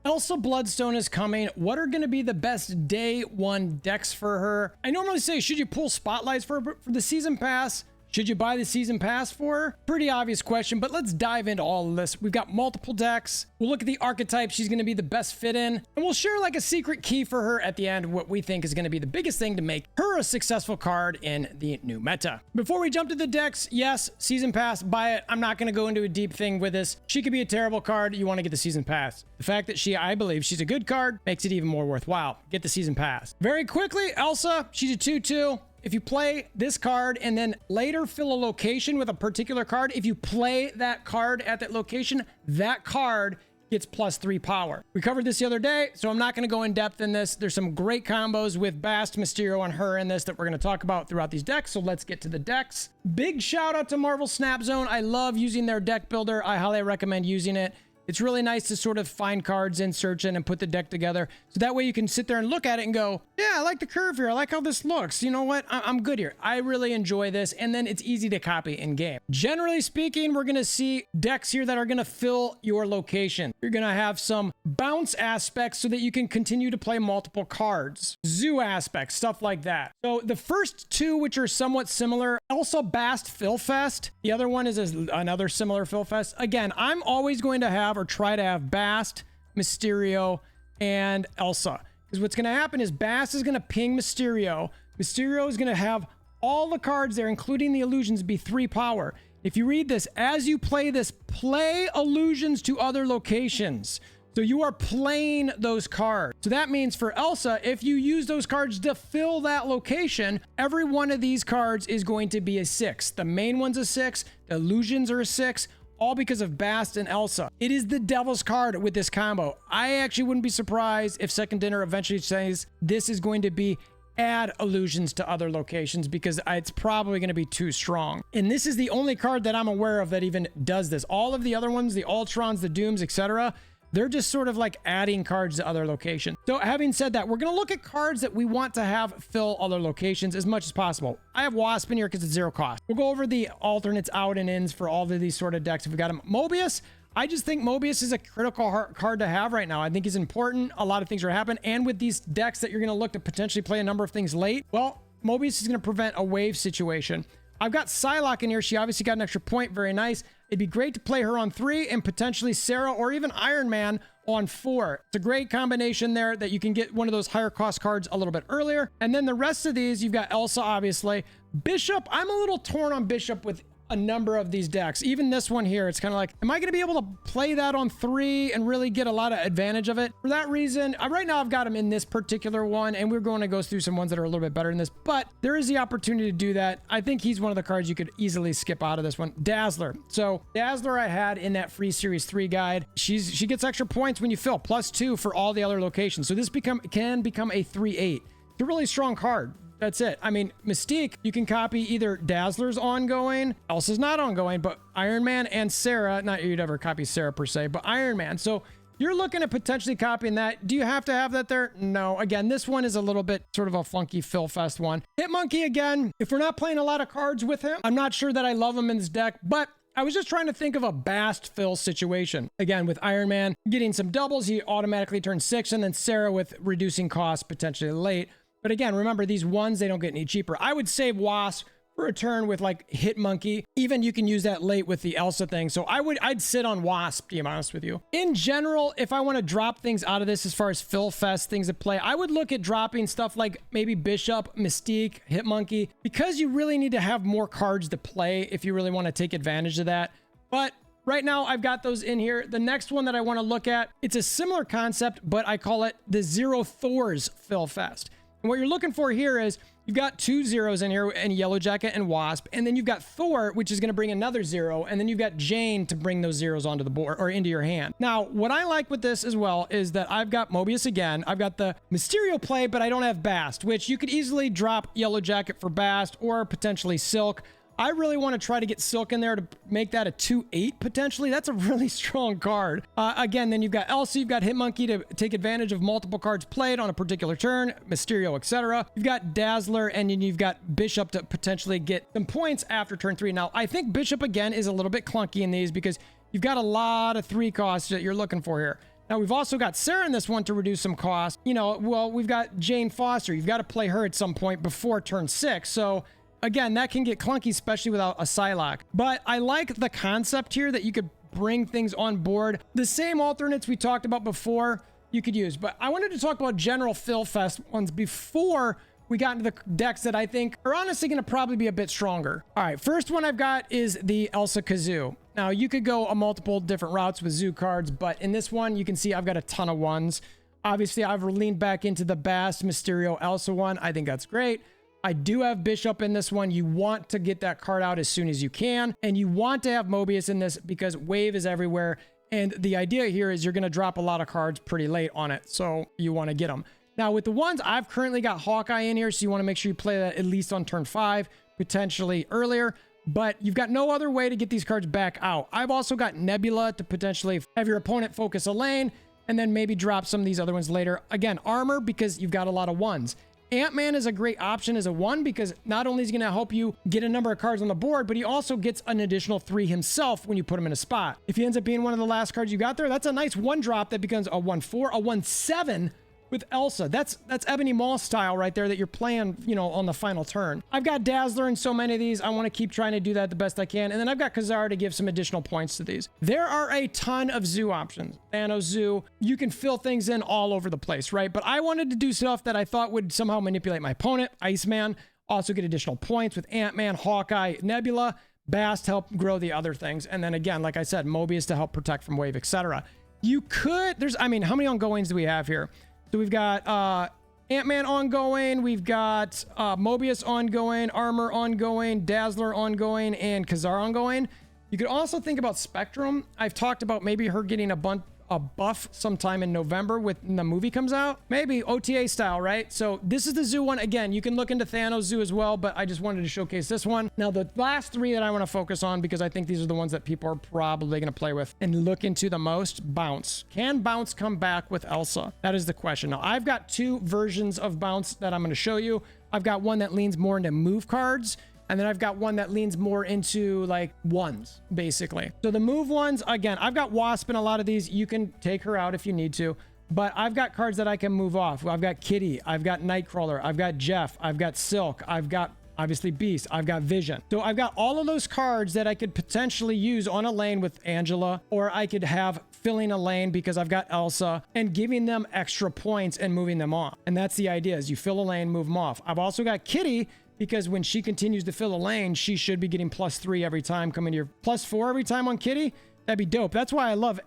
Elsa BloodStone is coming. What are going to be the best day one decks for her? I normally say, should you pull spotlights for the season pass? Should you buy the season pass for her? Pretty obvious question, but let's dive into all of this. We've got multiple decks. We'll look at the archetype she's going to be the best fit in, and we'll share like a secret key for her at the end, what we think is going to be the biggest thing to make her a successful card in the new meta. Before we jump to the decks, yes, season pass, buy it. I'm not going to go into a deep thing with this. She could be a terrible card. You want to get the season pass. The fact that I believe she's a good card makes it even more worthwhile. Get the season pass. Very quickly, Elsa, she's a 2/2. If you play this card and then later fill a location with a particular card, if you play that card at that location, that card gets +3 power. We covered this the other day, so I'm not going to go in depth in this. There's some great combos with Bast, Mysterio, and her in this that we're going to talk about throughout these decks, so let's get to the decks. Big shout out to Marvel Snap Zone. I love using their deck builder. I highly recommend using it. It's really nice to sort of find cards in, search in, and put the deck together. So that way you can sit there and look at it and go, yeah, I like the curve here. I like how this looks. You know what? I'm good here. I really enjoy this. And then it's easy to copy in game. Generally speaking, we're going to see decks here that are going to fill your location. You're going to have some bounce aspects so that you can continue to play multiple cards. Zoo aspects, stuff like that. So the first two, which are somewhat similar, also Bast Fill Fest. The other one is another similar Fill Fest. Again, I'm always going to have or try to have Bast, Mysterio, and Elsa. Because what's going to happen is Bast is going to ping Mysterio. Mysterio is going to have all the cards there, including the illusions, be 3 power. If you read this, as you play this, play illusions to other locations. So you are playing those cards. So that means for Elsa, if you use those cards to fill that location, every one of these cards is going to be a 6. The main one's a 6. The illusions are a 6. All because of Bast and Elsa. It is the devil's card with this combo. I actually wouldn't be surprised if Second Dinner eventually says this is going to be add illusions to other locations because it's probably going to be too strong. And this is the only card that I'm aware of that even does this. All of the other ones, the Ultrons, the Dooms, etc., they're just sort of like adding cards to other locations. So having said that, we're going to look at cards that we want to have fill other locations as much as possible. I have Wasp in here because it's 0 cost. We'll go over the alternates, out and ins for all of these sort of decks. If we got him. Mobius, I just think Mobius is a critical card to have right now. I think he's important. A lot of things are happening. And with these decks that you're going to look to potentially play a number of things late, well, Mobius is going to prevent a wave situation. I've got Psylocke in here. She obviously got an extra point. Very nice. It'd be great to play her on 3 and potentially Sarah or even Iron Man on 4. It's a great combination there that you can get one of those higher cost cards a little bit earlier. And then the rest of these, you've got Elsa, obviously. Bishop, I'm a little torn on Bishop with a number of these decks. Even this one here, it's kind of like, am I going to be able to play that on 3 and really get a lot of advantage of it? For that reason, right now I've got him in this particular one, and we're going to go through some ones that are a little bit better than this, but there is the opportunity to do that. I think he's one of the cards you could easily skip out of this one. Dazzler. So Dazzler I had in that free Series 3 guide. She gets extra points when you fill, +2 for all the other locations. So this can become a 3/8. It's a really strong card. That's it. I mean, Mystique, you can copy either Dazzler's ongoing, Elsa's not ongoing, but Iron Man and Sarah, not you'd ever copy Sarah per se, but Iron Man. So you're looking at potentially copying that. Do you have to have that there? No. Again, this one is a little bit sort of a funky Fill Fest one. Hitmonkey, again, if we're not playing a lot of cards with him, I'm not sure that I love him in this deck, but I was just trying to think of a Bast fill situation. Again, with Iron Man getting some doubles, he automatically turns 6, and then Sarah with reducing costs potentially late. But again, remember, these ones, they don't get any cheaper. I would save Wasp for a turn with like Hitmonkey. Even you can use that late with the Elsa thing. So I'd sit on Wasp, to be honest with you. In general, if I want to drop things out of this as far as Fill Fest, things to play, I would look at dropping stuff like maybe Bishop, Mystique, Hitmonkey, because you really need to have more cards to play if you really want to take advantage of that. But right now, I've got those in here. The next one that I want to look at, it's a similar concept, but I call it the 0 Thors Fill Fest. And what you're looking for here is you've got 2 zeros in here, and Yellow Jacket and Wasp, and then you've got Thor, which is going to bring another 0, and then you've got Jane to bring those zeros onto the board or into your hand. Now, what I like with this as well is that I've got Mobius again. I've got the Mysterio play, but I don't have Bast, which you could easily drop Yellow Jacket for Bast or potentially Silk. I really want to try to get Silk in there to make that a 2/8 potentially. That's a really strong card. Again, then you've got Elsa, you've got Hitmonkey to take advantage of multiple cards played on a particular turn, Mysterio, etc. You've got Dazzler, and then you've got Bishop to potentially get some points after turn 3. Now, I think Bishop, again, is a little bit clunky in these because you've got a lot of 3 costs that you're looking for here. Now, we've also got Sarah in this one to reduce some cost. You know, well, we've got Jane Foster. You've got to play her at some point before turn 6. So again, that can get clunky, especially without a Psylocke. But I like the concept here that you could bring things on board. The same alternates we talked about before you could use. But I wanted to talk about general Fill Fest ones before we got into the decks that I think are honestly going to probably be a bit stronger. All right, first one I've got is the Elsa KaZoo. Now, you could go a multiple different routes with Zoo cards, but in this one, you can see I've got a ton of ones. Obviously, I've leaned back into the Bast Mysterio Elsa one. I think that's great. I do have Bishop in this one. You want to get that card out as soon as you can, and you want to have Mobius in this because Wave is everywhere, and the idea here is you're going to drop a lot of cards pretty late on it, so you want to get them. Now, with the ones, I've currently got Hawkeye in here, so you want to make sure you play that at least on turn 5, potentially earlier, but you've got no other way to get these cards back out. I've also got Nebula to potentially have your opponent focus a lane, and then maybe drop some of these other ones later. Again, Armor, because you've got a lot of ones. Ant-Man is a great option as a 1 because not only is he going to help you get a number of cards on the board, but he also gets an additional 3 himself when you put him in a spot. If he ends up being one of the last cards you got there, that's a nice 1-drop that becomes a 1/4, a 1/7 with Elsa. That's Ebony Maw style right there that you're playing, you know, on the final turn. I've got Dazzler in so many of these. I want to keep trying to do that the best I can. And then I've got KaZoo to give some additional points to these. There are a ton of Zoo options. Thanos Zoo. You can fill things in all over the place, right? But I wanted to do stuff that I thought would somehow manipulate my opponent. Iceman. Also get additional points with Ant-Man, Hawkeye, Nebula. Bast help grow the other things. And then again, like I said, Mobius to help protect from Wave, etc. You could, I mean, how many ongoings do we have here? So we've got Ant-Man ongoing, we've got Mobius ongoing, Armor ongoing, Dazzler ongoing, and KaZoo ongoing. You could also think about Spectrum. I've talked about maybe her getting a buff sometime in November when the movie comes out. Maybe OTA style, right? So this is the Zoo one. Again, you can look into Thanos Zoo as well, but I just wanted to showcase this one. Now, the last 3 that I want to focus on, because I think these are the ones that people are probably going to play with and look into the most, Bounce. Can Bounce come back with Elsa? That is the question. Now, I've got 2 versions of Bounce that I'm going to show you. I've got one that leans more into move cards, and then I've got one that leans more into like ones, basically. So the move ones, again, I've got Wasp in a lot of these. You can take her out if you need to, but I've got cards that I can move off. I've got Kitty, I've got Nightcrawler, I've got Jeff, I've got Silk, I've got obviously Beast, I've got Vision. So I've got all of those cards that I could potentially use on a lane with Angela, or I could have filling a lane because I've got Elsa and giving them extra points and moving them off. And that's the idea, is you fill a lane, move them off. I've also got Kitty, because when she continues to fill a lane, she should be getting +3 every time coming here. +4 every time on Kitty. That'd be dope. That's why I love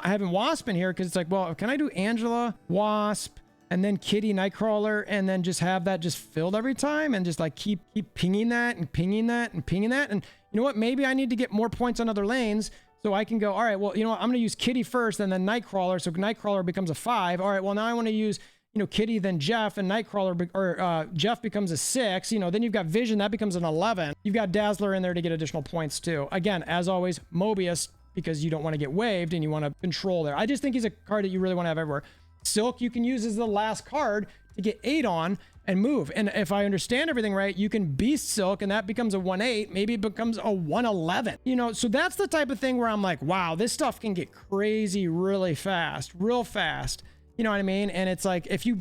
having Wasp in here, because it's like, well, can I do Angela, Wasp, and then Kitty, Nightcrawler, and then just have that just filled every time and just like keep pinging that and pinging that and pinging that? And you know what? Maybe I need to get more points on other lanes so I can go, all right, well, you know what? I'm going to use Kitty first and then Nightcrawler. So Nightcrawler becomes a 5. All right, well, now I want to use, you know, Kitty, then Jeff, and Nightcrawler, or Jeff becomes a 6. You know, then you've got Vision, that becomes an 11. You've got Dazzler in there to get additional points too. Again, as always, Mobius, because you don't want to get waved and you want to control there. I just think he's a card that you really want to have everywhere. Silk you can use as the last card to get 8 on and move. And if I understand everything right, you can Beast Silk and that becomes a 1/8. Maybe it becomes a 1/11. You know, so that's the type of thing where I'm like, wow, this stuff can get crazy really fast, real fast. You know what I mean? And it's like, if you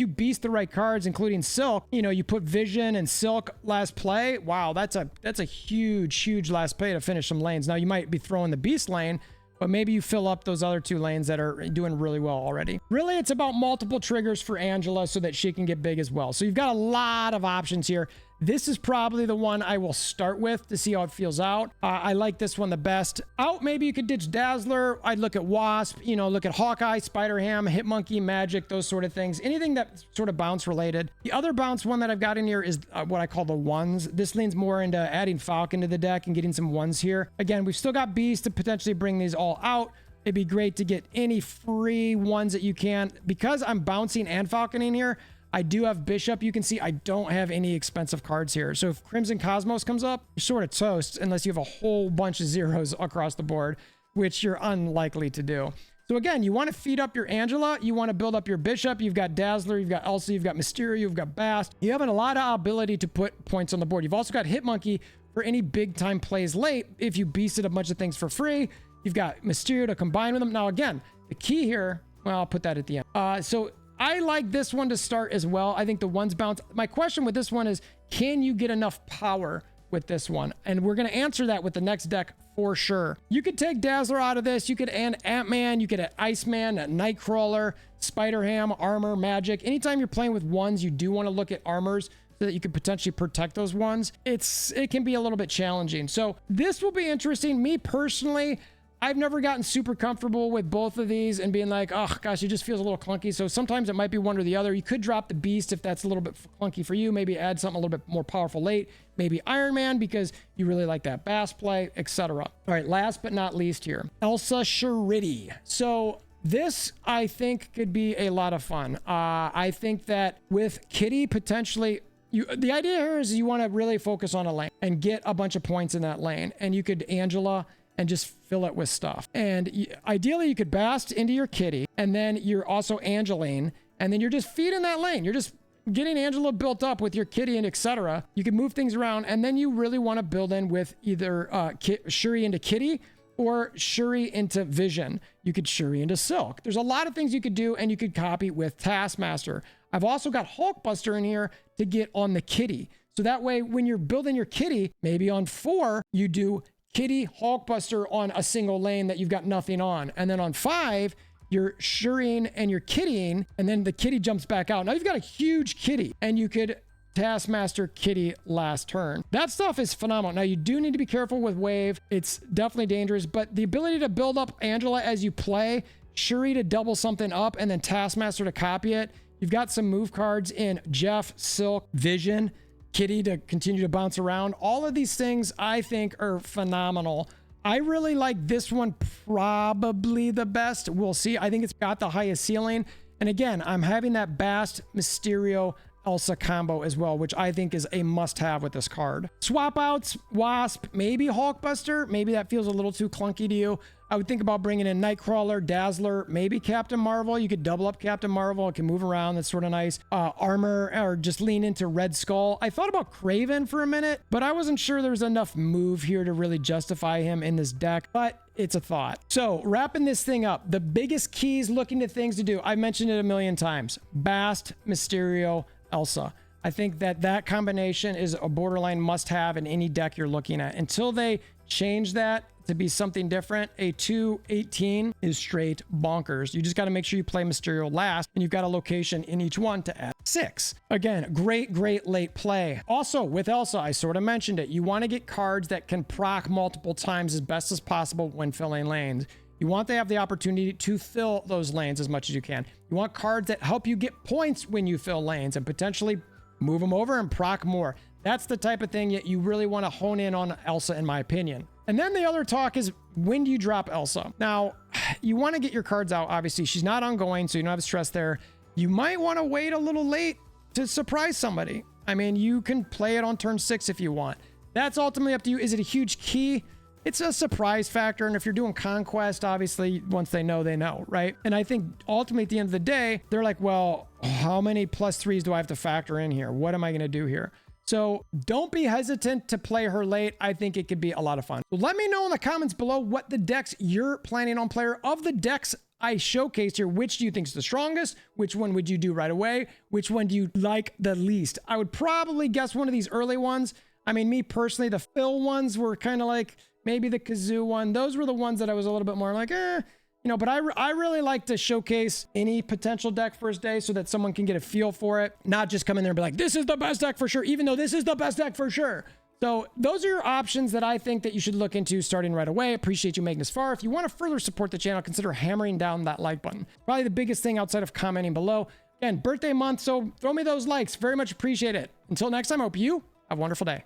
beast the right cards, including Silk, you know, you put Vision and Silk last play. Wow, that's a huge last play to finish some lanes. Now you might be throwing the Beast lane, but maybe you fill up those other 2 lanes that are doing really well already. Really, it's about multiple triggers for Angela so that she can get big as well. So you've got a lot of options here. This is probably the one I will start with to see how it feels out. I like this one the best. Out, maybe you could ditch Dazzler. I'd look at Wasp, you know, look at Hawkeye, Spider-Ham, Hitmonkey, Magic, those sort of things. Anything that's sort of bounce related. The other bounce one that I've got in here is what I call the ones. This leans more into adding Falcon to the deck and getting some ones here. Again, we've still got Beast to potentially bring these all out. It'd be great to get any free ones that you can. Because I'm bouncing and Falconing here, I do have Bishop. You can see I don't have any expensive cards here. So if Crimson Cosmos comes up, you're sort of toast unless you have a whole bunch of zeros across the board, which you're unlikely to do. So again, you want to feed up your Angela. You want to build up your Bishop. You've got Dazzler. You've got Elsa. You've got Mysterio. You've got Bast. You have a lot of ability to put points on the board. You've also got Hitmonkey for any big time plays late. If you beasted a bunch of things for free, you've got Mysterio to combine with them. Now, again, the key here, well, I'll put that at the end. So I like this one to start as well. I think the ones bounce. My question with this one is, can you get enough power with this one? And we're going to answer that with the next deck for sure. You could take Dazzler out of this. You could add Ant-Man. You could add Iceman, Nightcrawler, Spider-Ham, Armor, Magic. Anytime you're playing with ones, you do want to look at armors so that you could potentially protect those ones. It can be a little bit challenging. So this will be interesting. Me personally, I've never gotten super comfortable with both of these and being like, oh gosh, it just feels a little clunky. So sometimes it might be one or the other. You could drop the Beast if that's a little bit clunky for you. Maybe add something a little bit more powerful late. Maybe Iron Man because you really like that Bast play, etc. All right, last but not least here, Elsa Shuritty. So this, I think, could be a lot of fun. I think that with Kitty potentially, the idea here is you want to really focus on a lane and get a bunch of points in that lane. And you could Angela and just fill it with stuff. And ideally you could Bast into your Kitty, and then you're also Angeline, and then you're just feeding that lane. You're just getting Angela built up with your Kitty and etc. You can move things around, and then you really want to build in with either Shuri into Kitty or Shuri into Vision. You could Shuri into Silk. There's a lot of things you could do, and you could copy with Taskmaster. I've also got Hulkbuster in here to get on the Kitty. So that way, when you're building your Kitty, maybe on 4, you do Kitty, Hulkbuster on a single lane that you've got nothing on. And then on 5, you're Shuriing and you're Kittying, and then the Kitty jumps back out. Now you've got a huge Kitty, and you could Taskmaster Kitty last turn. That stuff is phenomenal. Now you do need to be careful with wave. It's definitely dangerous, but the ability to build up Angela as you play, Shuri to double something up, and then Taskmaster to copy it. You've got some move cards in Jeff, Silk, Vision, Kitty to continue to bounce around. All of these things I think are phenomenal. I really like this one probably the best. We'll see. I think it's got the highest ceiling. And again, I'm having that Bast, Mysterio, Elsa combo as well, which I think is a must-have with this card. Swap outs, Wasp, maybe Hulkbuster. Maybe that feels a little too clunky to you. I would think about bringing in Nightcrawler, Dazzler, maybe Captain Marvel. You could double up Captain Marvel. It can move around. That's sort of nice. Armor, or just lean into Red Skull. I thought about Kraven for a minute, but I wasn't sure there was enough move here to really justify him in this deck, but it's a thought. So wrapping this thing up, the biggest keys looking at things to do, I mentioned it a million times, Bast, Mysterio, Elsa. I think that combination is a borderline must-have in any deck you're looking at. Until they change that to be something different, a 2/18 is straight bonkers. You just got to make sure you play Mysterio last, and you've got a location in each one to add 6. Again, great late play. Also, with Elsa, I sort of mentioned it. You want to get cards that can proc multiple times as best as possible when filling lanes. You want to have the opportunity to fill those lanes as much as you can. You want cards that help you get points when you fill lanes and potentially move them over and proc more. That's the type of thing that you really want to hone in on Elsa, in my opinion. And then the other talk is, when do you drop Elsa? Now, you want to get your cards out. Obviously, she's not ongoing, so you don't have stress there. You might want to wait a little late to surprise somebody. I mean, you can play it on turn 6 if you want. That's ultimately up to you. Is it a huge key? It's a surprise factor. And if you're doing Conquest, obviously, once they know, right? And I think ultimately at the end of the day, they're like, well, how many +3s do I have to factor in here? What am I going to do here? So don't be hesitant to play her late. I think it could be a lot of fun. So let me know in the comments below what the decks you're planning on playing. Of the decks I showcased here, which do you think is the strongest? Which one would you do right away? Which one do you like the least? I would probably guess one of these early ones. I mean, me personally, the Phil ones were kind of like maybe the KaZoo one. Those were the ones that I was a little bit more like, you know, but I really like to showcase any potential deck first day so that someone can get a feel for it, not just come in there and be like, this is the best deck for sure, even though this is the best deck for sure. So those are your options that I think that you should look into starting right away. Appreciate you making this far. If you want to further support the channel, consider hammering down that like button. Probably the biggest thing outside of commenting below. Again, birthday month, so throw me those likes. Very much appreciate it. Until next time, I hope you have a wonderful day.